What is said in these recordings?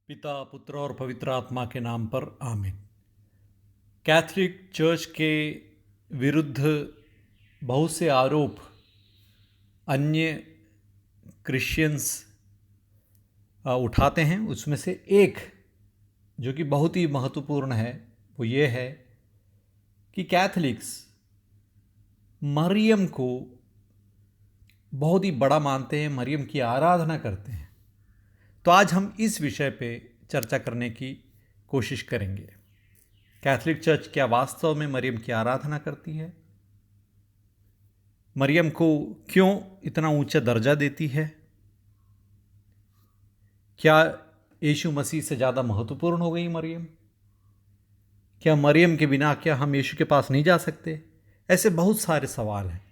पिता पुत्र और पवित्र आत्मा के नाम पर आमीन। कैथलिक चर्च के विरुद्ध बहुत से आरोप अन्य क्रिश्चियंस उठाते हैं। उसमें से एक जो कि बहुत ही महत्वपूर्ण है वो ये है कि कैथलिक्स मरियम को बहुत ही बड़ा मानते हैं, मरियम की आराधना करते हैं। तो आज हम इस विषय पे चर्चा करने की कोशिश करेंगे। कैथलिक चर्च क्या वास्तव में मरियम की आराधना करती है? मरियम को क्यों इतना ऊंचा दर्जा देती है? क्या यीशु मसीह से ज़्यादा महत्वपूर्ण हो गई मरियम? क्या मरियम के बिना क्या हम यीशु के पास नहीं जा सकते? ऐसे बहुत सारे सवाल हैं।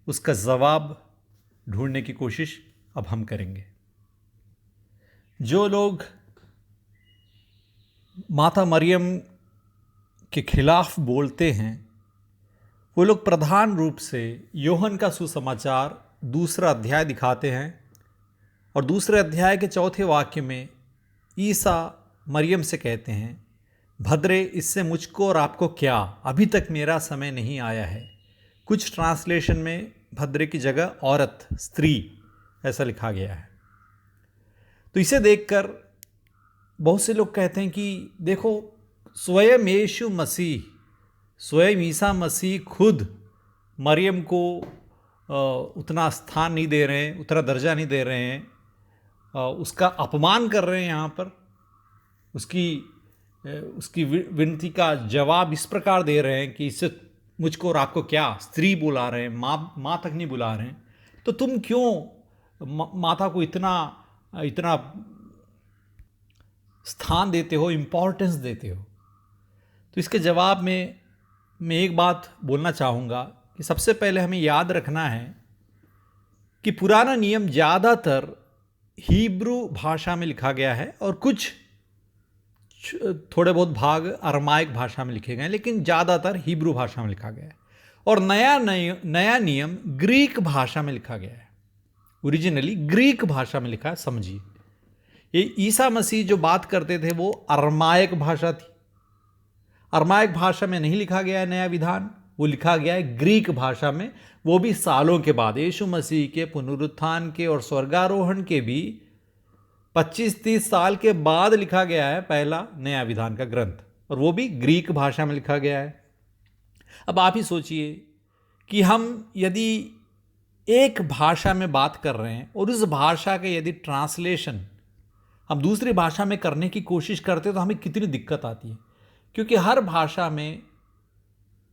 उसका जवाब ढूंढने की कोशिश अब हम करेंगे। जो लोग माता मरियम के खिलाफ बोलते हैं वो लोग प्रधान रूप से योहन का सुसमाचार 2 अध्याय दिखाते हैं और 2 अध्याय के 4 वाक्य में ईसा मरियम से कहते हैं, भद्रे, इससे मुझको और आपको क्या, अभी तक मेरा समय नहीं आया है। कुछ ट्रांसलेशन में भद्रे की जगह औरत, स्त्री ऐसा लिखा गया है। तो इसे देखकर बहुत से लोग कहते हैं कि देखो, स्वयं यीशु मसीह, स्वयं ईसा मसीह खुद मरियम को उतना स्थान नहीं दे रहे हैं, उतना दर्जा नहीं दे रहे हैं, उसका अपमान कर रहे हैं। यहाँ पर उसकी विनती का जवाब इस प्रकार दे रहे हैं कि इससे मुझको और आपको क्या, स्त्री बुला रहे हैं, माँ तक नहीं बुला रहे हैं। तो तुम क्यों माता को इतना स्थान देते हो, इम्पोर्टेंस देते हो? तो इसके जवाब में मैं एक बात बोलना चाहूँगा कि सबसे पहले हमें याद रखना है कि पुराना नियम ज़्यादातर हिब्रू भाषा में लिखा गया है और कुछ थोड़े बहुत भाग अरमाइक भाषा में लिखे गए हैं, लेकिन ज़्यादातर हिब्रू भाषा में लिखा गया है। और नया नियम ग्रीक भाषा में लिखा गया है। ओरिजिनली ग्रीक भाषा में लिखा है। समझिए, ये ईसा मसीह जो बात करते थे वो अरमाइक भाषा थी। अरमाइक भाषा में नहीं लिखा गया है नया विधान, वो लिखा गया है ग्रीक भाषा में। वो भी सालों के बाद, यीशु मसीह के पुनरुत्थान के और स्वर्गारोहण के भी 25-30 साल के बाद लिखा गया है पहला नया विधान का ग्रंथ, और वो भी ग्रीक भाषा में लिखा गया है। अब आप ही सोचिए कि हम यदि एक भाषा में बात कर रहे हैं और उस भाषा के यदि ट्रांसलेशन हम दूसरी भाषा में करने की कोशिश करते हैं तो हमें कितनी दिक्कत आती है, क्योंकि हर भाषा में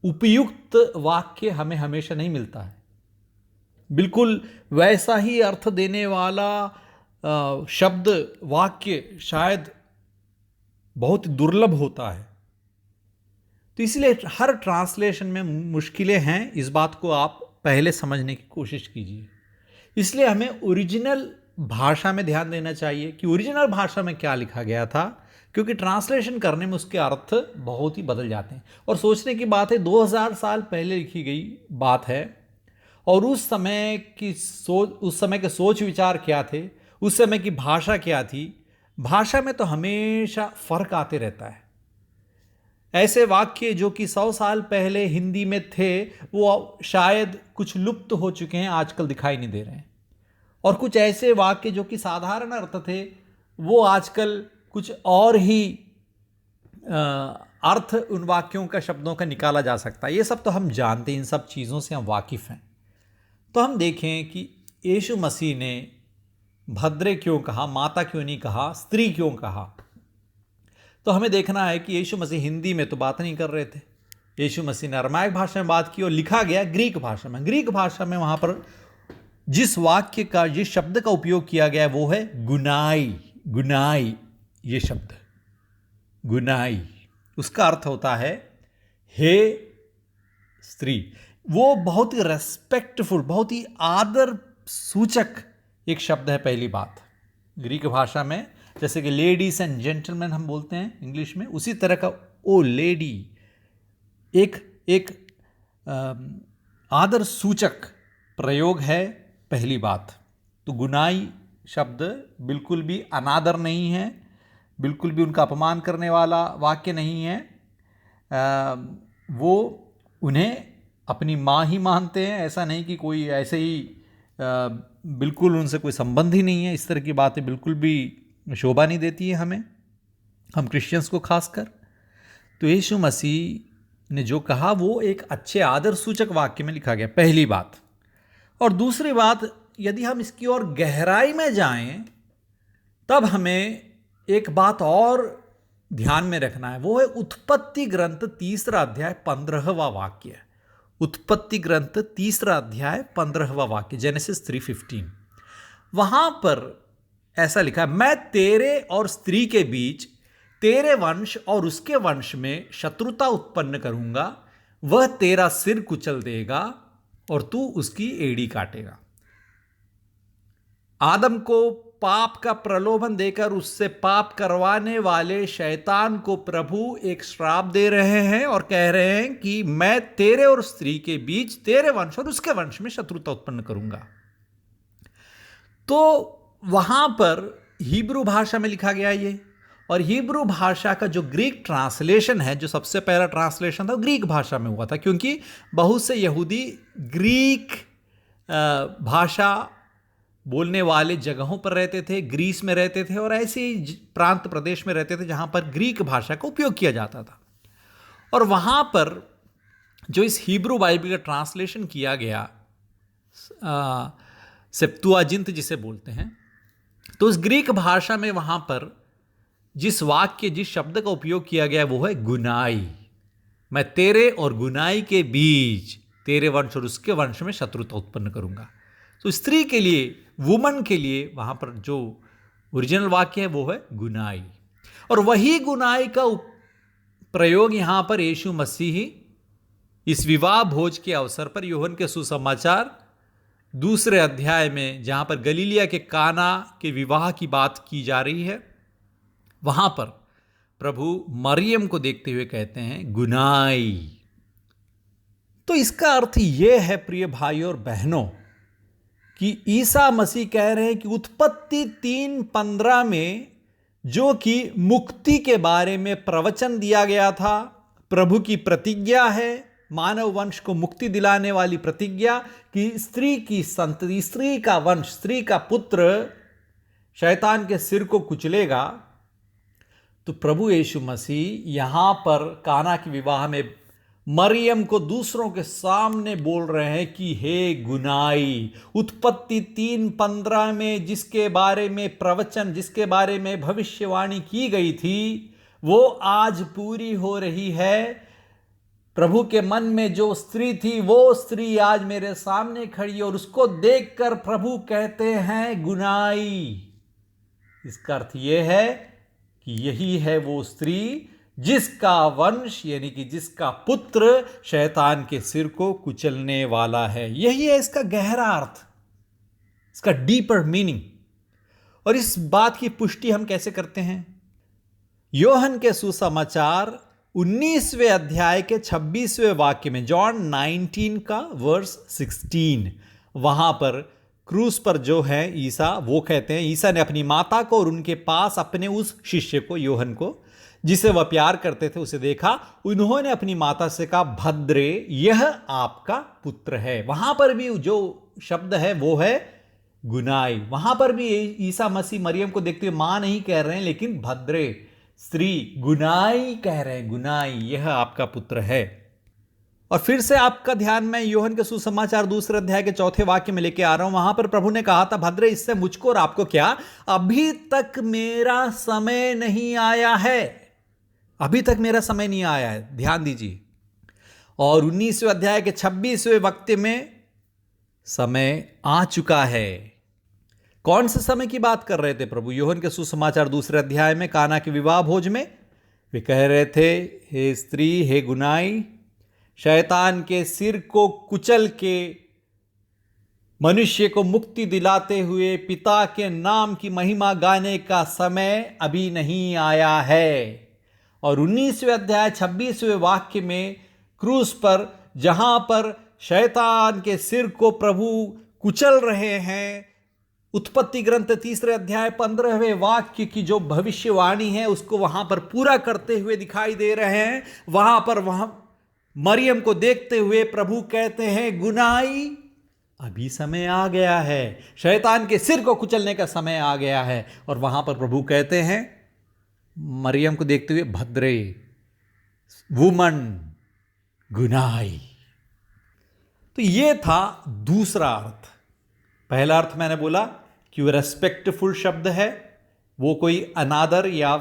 उपयुक्त वाक्य हमें हमेशा नहीं मिलता है। बिल्कुल वैसा ही अर्थ देने वाला शब्द, वाक्य शायद बहुत दुर्लभ होता है। तो इसलिए हर ट्रांसलेशन में मुश्किलें हैं। इस बात को आप पहले समझने की कोशिश कीजिए। इसलिए हमें ओरिजिनल भाषा में ध्यान देना चाहिए कि ओरिजिनल भाषा में क्या लिखा गया था, क्योंकि ट्रांसलेशन करने में उसके अर्थ बहुत ही बदल जाते हैं। और सोचने की बात है, 2000 साल पहले लिखी गई बात है, और उस समय के सोच विचार क्या थे, उस समय की भाषा क्या थी। भाषा में तो हमेशा फर्क आते रहता है। ऐसे वाक्य जो कि 100 साल पहले हिंदी में थे वो शायद कुछ लुप्त हो चुके हैं, आजकल दिखाई नहीं दे रहे हैं। और कुछ ऐसे वाक्य जो कि साधारण अर्थ थे वो आजकल कुछ और ही अर्थ उन वाक्यों का, शब्दों का निकाला जा सकता है। ये सब तो हम जानते हैं, इन सब चीज़ों से हम वाकिफ़ हैं। तो हम देखें कि यीशु मसीह ने भद्रे क्यों कहा, माता क्यों नहीं कहा, स्त्री क्यों कहा। तो हमें देखना है कि यीशु मसीह हिंदी में तो बात नहीं कर रहे थे। यीशु मसीह ने अरमाइक भाषा में बात की और लिखा गया ग्रीक भाषा में। ग्रीक भाषा में वहाँ पर जिस वाक्य का, जिस शब्द का उपयोग किया गया वो है गुनाई। गुनाई, ये शब्द गुनाई, उसका अर्थ होता है हे स्त्री। वो बहुत ही रेस्पेक्टफुल, बहुत ही आदर सूचक एक शब्द है। पहली बात, ग्रीक भाषा में जैसे कि लेडीज एंड जेंटलमैन हम बोलते हैं इंग्लिश में, उसी तरह का ओ लेडी एक आदर सूचक प्रयोग है। पहली बात तो गुनाई शब्द बिल्कुल भी अनादर नहीं है, बिल्कुल भी उनका अपमान करने वाला वाक्य नहीं है। वो उन्हें अपनी माँ ही मानते हैं, ऐसा नहीं कि कोई ऐसे ही बिल्कुल उनसे कोई संबंध ही नहीं है। इस तरह की बातें बिल्कुल भी शोभा नहीं देती है हमें, हम क्रिश्चियंस को खासकर। तो यीशु मसीह ने जो कहा वो एक अच्छे आदर सूचक वाक्य में लिखा गया, पहली बात। और दूसरी बात, यदि हम इसकी ओर गहराई में जाएं तब हमें एक बात और ध्यान में रखना है, वो है उत्पत्ति ग्रंथ 3 अध्याय 15वां वाक्य। उत्पत्ति ग्रंथ 3 अध्याय 15वां वाक्य, जेनेसिस 3:15। वहां पर ऐसा लिखा है, मैं तेरे और स्त्री के बीच, तेरे वंश और उसके वंश में शत्रुता उत्पन्न करूंगा, वह तेरा सिर कुचल देगा और तू उसकी एड़ी काटेगा। आदम को पाप का प्रलोभन देकर उससे पाप करवाने वाले शैतान को प्रभु एक श्राप दे रहे हैं और कह रहे हैं कि मैं तेरे और स्त्री के बीच, तेरे वंश और उसके वंश में शत्रुता उत्पन्न करूंगा। तो वहां पर हिब्रू भाषा में लिखा गया ये, और हिब्रू भाषा का जो ग्रीक ट्रांसलेशन है, जो सबसे पहला ट्रांसलेशन था, ग्रीक भाषा में हुआ था, क्योंकि बहुत से यहूदी ग्रीक भाषा बोलने वाले जगहों पर रहते थे, ग्रीस में रहते थे और ऐसे ही प्रांत प्रदेश में रहते थे जहां पर ग्रीक भाषा का उपयोग किया जाता था। और वहां पर जो इस हिब्रू बाइबल का ट्रांसलेशन किया गया, सेप्तुअजिंत जिसे बोलते हैं, तो उस ग्रीक भाषा में वहां पर जिस वाक्य, जिस शब्द का उपयोग किया गया वो है गुनाई। मैं तेरे और गुनाई के बीच, तेरे वंश और उसके वंश में शत्रुता उत्पन्न करूंगा। तो स्त्री के लिए, वुमन के लिए वहां पर जो ओरिजिनल वाक्य है वो है गुनाई। और वही गुनाई का प्रयोग यहां पर यीशु मसीह इस विवाह भोज के अवसर पर यूहन्ना के सुसमाचार 2 अध्याय में, जहां पर गलीलिया के काना के विवाह की बात की जा रही है, वहां पर प्रभु मरियम को देखते हुए कहते हैं गुनाई। तो इसका अर्थ यह है प्रिय भाइयों और बहनों कि ईसा मसीह कह रहे हैं कि उत्पत्ति 3:15 में जो कि मुक्ति के बारे में प्रवचन दिया गया था, प्रभु की प्रतिज्ञा है, मानव वंश को मुक्ति दिलाने वाली प्रतिज्ञा कि स्त्री की संतति, स्त्री का वंश, स्त्री का पुत्र शैतान के सिर को कुचलेगा। तो प्रभु यीशु मसीह यहां पर काना के विवाह में मरियम को दूसरों के सामने बोल रहे हैं कि हे गुनाई, उत्पत्ति 3:15 में जिसके बारे में प्रवचन, जिसके बारे में भविष्यवाणी की गई थी, वो आज पूरी हो रही है। प्रभु के मन में जो स्त्री थी, वो स्त्री आज मेरे सामने खड़ी और उसको देखकर प्रभु कहते हैं गुनाई। इसका अर्थ यह है कि यही है वो स्त्री जिसका वंश, यानी कि जिसका पुत्र शैतान के सिर को कुचलने वाला है। यही है इसका गहरा अर्थ, इसका डीपर मीनिंग। और इस बात की पुष्टि हम कैसे करते हैं? यूहन्ना के सुसमाचार 19वें अध्याय के 26वें वाक्य में, जॉन 19 का वर्स 16, वहां पर क्रूस पर जो है ईसा, वो कहते हैं, ईसा ने अपनी माता को और उनके पास अपने उस शिष्य को, यूहन्ना को, जिसे वह प्यार करते थे, उसे देखा। उन्होंने अपनी माता से कहा, भद्रे, यह आपका पुत्र है। वहां पर भी जो शब्द है वो है गुनाई। वहां पर भी ईसा मसीह मरियम को देखते हुए मां नहीं कह रहे हैं, लेकिन भद्रे, स्त्री, गुनाई कह रहे हैं, गुनाई, यह आपका पुत्र है। और फिर से आपका ध्यान मैं यूहन्ना के सुसमाचार 2 अध्याय के 4 वाक्य में लेके आ रहा हूं। वहां पर प्रभु ने कहा था, भद्रे, इससे मुझको और आपको क्या, अभी तक मेरा समय नहीं आया है। अभी तक मेरा समय नहीं आया है, ध्यान दीजिए। और 19वें अध्याय के 26वें वाक्य में समय आ चुका है। कौन से समय की बात कर रहे थे प्रभु? यूहन्ना के सुसमाचार 2 अध्याय में काना के विवाह भोज में वे कह रहे थे, हे स्त्री, हे गुनाई, शैतान के सिर को कुचल के मनुष्य को मुक्ति दिलाते हुए पिता के नाम की महिमा गाने का समय अभी नहीं आया है। और 19वें अध्याय 26वें वाक्य में क्रूस पर, जहां पर शैतान के सिर को प्रभु कुचल रहे हैं, उत्पत्ति ग्रंथ 3 अध्याय 15वें वाक्य की जो भविष्यवाणी है उसको वहां पर पूरा करते हुए दिखाई दे रहे हैं। वहां मरियम को देखते हुए प्रभु कहते हैं, गुनाई अभी समय आ गया है, शैतान के सिर को कुचलने का समय आ गया है। और वहां पर प्रभु कहते हैं मरियम को देखते हुए, भद्रे वुमन गुनाई। तो ये था दूसरा अर्थ। पहला अर्थ मैंने बोला कि वो रेस्पेक्टफुल शब्द है, वो कोई अनादर या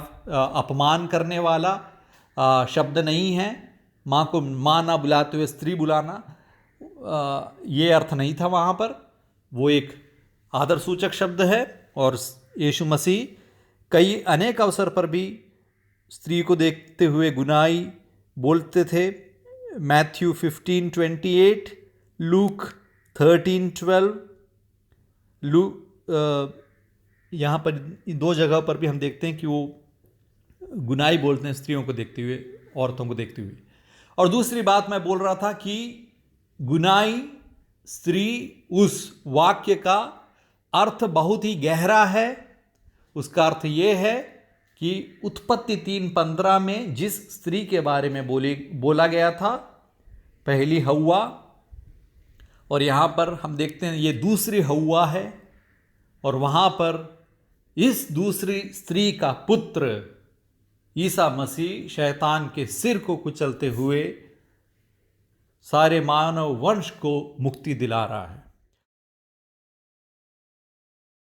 अपमान करने वाला शब्द नहीं है। माँ को माँ ना बुलाते हुए स्त्री बुलाना, ये अर्थ नहीं था वहाँ पर। वो एक आदर सूचक शब्द है। और यीशु मसीह कई अनेक अवसर पर भी स्त्री को देखते हुए गुनाई बोलते थे। मैथ्यू 15:28, लूक 13:12, यहाँ पर इन 2 जगह पर भी हम देखते हैं कि वो गुनाई बोलते हैं स्त्रियों को देखते हुए, औरतों को देखते हुए। और दूसरी बात मैं बोल रहा था कि गुनाई स्त्री, उस वाक्य का अर्थ बहुत ही गहरा है। उसका अर्थ ये है कि उत्पत्ति 3:15 में जिस स्त्री के बारे में बोला गया था, पहली हव्वा, और यहाँ पर हम देखते हैं ये दूसरी हव्वा है। और वहाँ पर इस दूसरी स्त्री का पुत्र ईसा मसीह शैतान के सिर को कुचलते हुए सारे मानव वंश को मुक्ति दिला रहा है।